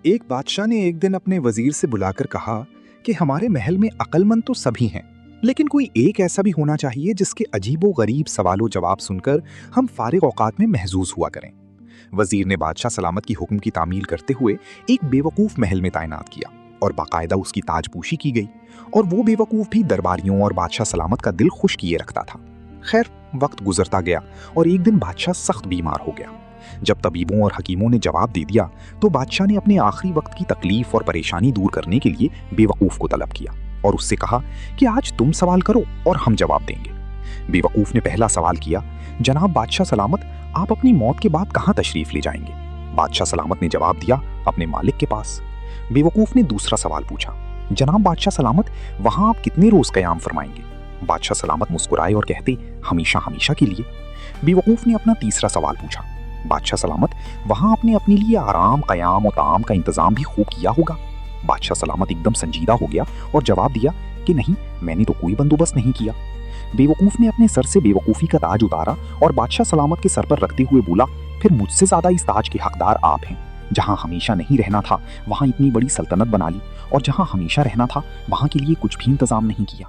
एक बादशाह ने एक दिन अपने वजीर से बुलाकर कहा कि हमारे महल में अक्लमंद तो सभी हैं, लेकिन कोई एक ऐसा भी होना चाहिए जिसके अजीबो गरीब सवालों जवाब सुनकर हम फारिग औकात में महजूज हुआ करें। वजीर ने बादशाह सलामत की हुक्म की तामील करते हुए एक बेवकूफ़ महल में तैनात किया और बाकायदा उसकी ताजपोशी की गई, और वो बेवकूफ़ भी दरबारियों और बादशाह सलामत का दिल खुश किए रखता था। खैर, वक्त गुजरता गया और एक दिन बादशाह सख्त बीमार हो गया। जब तबीबों और हकीमों ने जवाब दे दिया तो बादशाह ने अपने आखिरी वक्त की तकलीफ और परेशानी दूर करने के लिए बेवकूफ़ को तलब किया और उससे कहा कि आज तुम सवाल करो और हम जवाब देंगे। बेवकूफ़ ने पहला सवाल किया, जनाब बादशाह सलामत, आप अपनी मौत के बाद कहाँ तशरीफ़ ले जाएंगे? बादशाह सलामत ने जवाब दिया, अपने मालिक के पास। बेवकूफ़ ने दूसरा सवाल पूछा, जनाब बादशाह सलामत, वहाँ आप कितने रोज़ क़याम फरमाएंगे? बादशाह सलामत मुस्कुराए और कहते, हमेशा हमेशा के लिए। बेवकूफ़ ने अपना तीसरा सवाल पूछा, बादशाह सलामत, वहाँ आपने अपने लिए आराम, क़याम और ताम का इंतज़ाम भी खूब किया होगा? बादशाह सलामत एकदम संजीदा हो गया और जवाब दिया कि नहीं, मैंने तो कोई बंदोबस्त नहीं किया। बेवकूफ़ ने अपने सर से बेवकूफ़ी का ताज उतारा और बादशाह सलामत के सर पर रखते हुए बोला, फिर मुझसे ज़्यादा इस ताज के हकदार आप हैं। जहाँ हमेशा नहीं रहना था वहाँ इतनी बड़ी सल्तनत बना ली, और जहाँ हमेशा रहना था वहाँ के लिए कुछ भी इंतज़ाम नहीं किया।